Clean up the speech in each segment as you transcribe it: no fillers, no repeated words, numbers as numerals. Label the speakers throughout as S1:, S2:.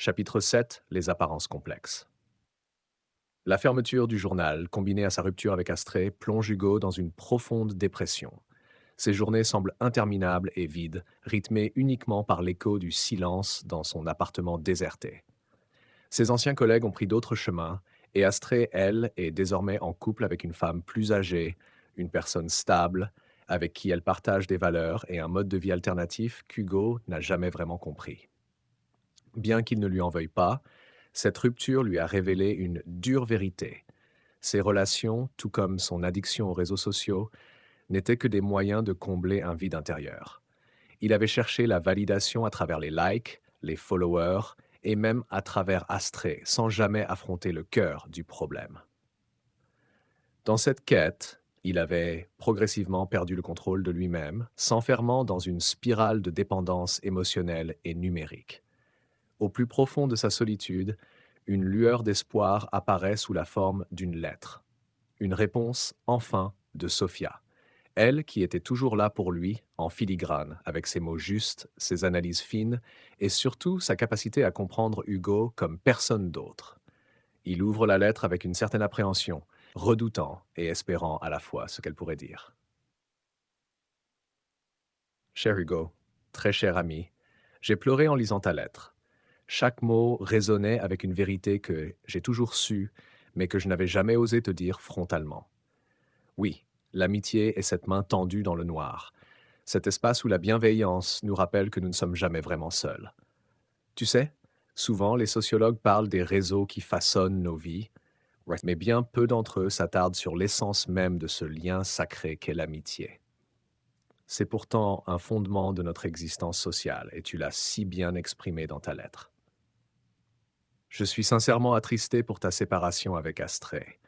S1: Chapitre 7. Les apparences complexes. La fermeture du journal, combinée à sa rupture avec Astrée, plonge Hugo dans une profonde dépression. Ses journées semblent interminables et vides, rythmées uniquement par l'écho du silence dans son appartement déserté. Ses anciens collègues ont pris d'autres chemins, et Astrée, elle, est désormais en couple avec une femme plus âgée, une personne stable, avec qui elle partage des valeurs et un mode de vie alternatif qu'Hugo n'a jamais vraiment compris. Bien qu'il ne lui en veuille pas, cette rupture lui a révélé une dure vérité. Ses relations, tout comme son addiction aux réseaux sociaux, n'étaient que des moyens de combler un vide intérieur. Il avait cherché la validation à travers les likes, les followers et même à travers Astrée, sans jamais affronter le cœur du problème. Dans cette quête, il avait progressivement perdu le contrôle de lui-même, s'enfermant dans une spirale de dépendance émotionnelle et numérique. Au plus profond de sa solitude, une lueur d'espoir apparaît sous la forme d'une lettre. Une réponse, enfin, de Sophia. Elle qui était toujours là pour lui, en filigrane, avec ses mots justes, ses analyses fines, et surtout sa capacité à comprendre Hugo comme personne d'autre. Il ouvre la lettre avec une certaine appréhension, redoutant et espérant à la fois ce qu'elle pourrait dire. Cher Hugo, très cher ami, j'ai pleuré en lisant ta lettre. Chaque mot résonnait avec une vérité que j'ai toujours sue, mais que je n'avais jamais osé te dire frontalement. Oui, l'amitié est cette main tendue dans le noir, cet espace où la bienveillance nous rappelle que nous ne sommes jamais vraiment seuls. Tu sais, souvent les sociologues parlent des réseaux qui façonnent nos vies, mais bien peu d'entre eux s'attardent sur l'essence même de ce lien sacré qu'est l'amitié. C'est pourtant un fondement de notre existence sociale, et tu l'as si bien exprimé dans ta lettre. Je suis sincèrement attristé pour ta séparation avec Astrée.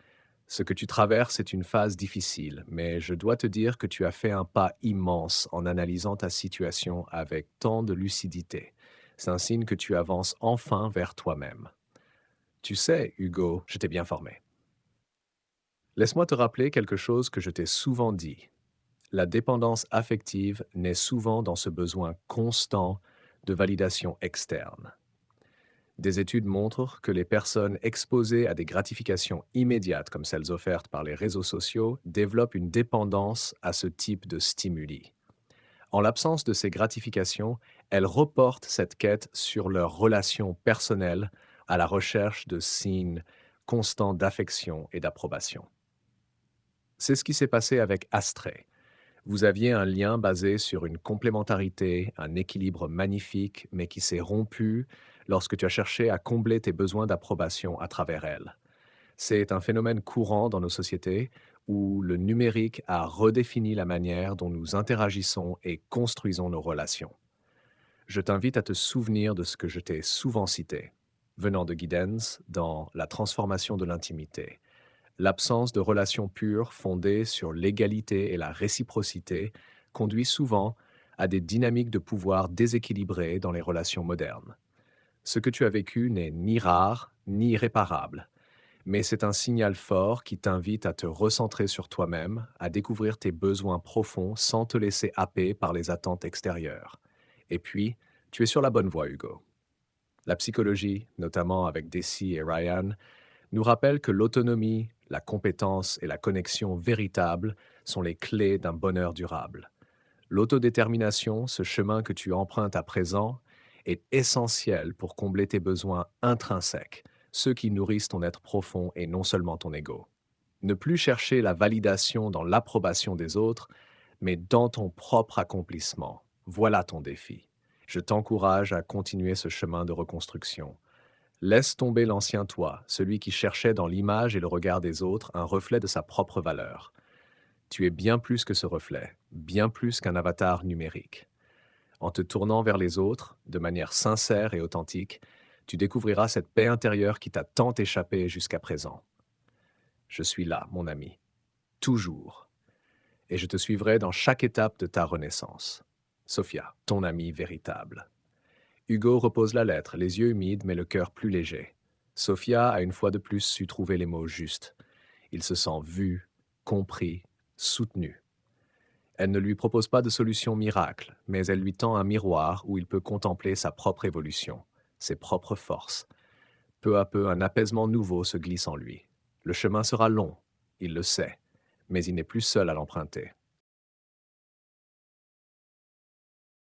S1: Ce que tu traverses est une phase difficile, mais je dois te dire que tu as fait un pas immense en analysant ta situation avec tant de lucidité. C'est un signe que tu avances enfin vers toi-même. Tu sais, Hugo, je t'ai bien formé. Laisse-moi te rappeler quelque chose que je t'ai souvent dit. La dépendance affective naît souvent dans ce besoin constant de validation externe. Des études montrent que les personnes exposées à des gratifications immédiates comme celles offertes par les réseaux sociaux développent une dépendance à ce type de stimuli. En l'absence de ces gratifications, elles reportent cette quête sur leurs relations personnelles à la recherche de signes constants d'affection et d'approbation. C'est ce qui s'est passé avec Astrée. Vous aviez un lien basé sur une complémentarité, un équilibre magnifique, mais qui s'est rompu lorsque tu as cherché à combler tes besoins d'approbation à travers elle. C'est un phénomène courant dans nos sociétés où le numérique a redéfini la manière dont nous interagissons et construisons nos relations. Je t'invite à te souvenir de ce que je t'ai souvent cité, venant de Giddens dans La transformation de l'intimité. L'absence de relations pures fondées sur l'égalité et la réciprocité conduit souvent à des dynamiques de pouvoir déséquilibrées dans les relations modernes. Ce que tu as vécu n'est ni rare ni irréparable, mais c'est un signal fort qui t'invite à te recentrer sur toi-même, à découvrir tes besoins profonds sans te laisser happer par les attentes extérieures. Et puis, tu es sur la bonne voie, Hugo. La psychologie, notamment avec Deci et Ryan, nous rappelle que l'autonomie, la compétence et la connexion véritable sont les clés d'un bonheur durable. L'autodétermination, ce chemin que tu empruntes à présent, est essentiel pour combler tes besoins intrinsèques, ceux qui nourrissent ton être profond et non seulement ton ego. Ne plus chercher la validation dans l'approbation des autres, mais dans ton propre accomplissement. Voilà ton défi. Je t'encourage à continuer ce chemin de reconstruction. Laisse tomber l'ancien toi, celui qui cherchait dans l'image et le regard des autres un reflet de sa propre valeur. Tu es bien plus que ce reflet, bien plus qu'un avatar numérique. En te tournant vers les autres, de manière sincère et authentique, tu découvriras cette paix intérieure qui t'a tant échappé jusqu'à présent. Je suis là, mon ami, toujours, et je te suivrai dans chaque étape de ta renaissance. Sophia, ton amie véritable. Hugo repose la lettre, les yeux humides mais le cœur plus léger. Sophia a une fois de plus su trouver les mots justes. Il se sent vu, compris, soutenu. Elle ne lui propose pas de solution miracle, mais elle lui tend un miroir où il peut contempler sa propre évolution, ses propres forces. Peu à peu, un apaisement nouveau se glisse en lui. Le chemin sera long, il le sait, mais il n'est plus seul à l'emprunter.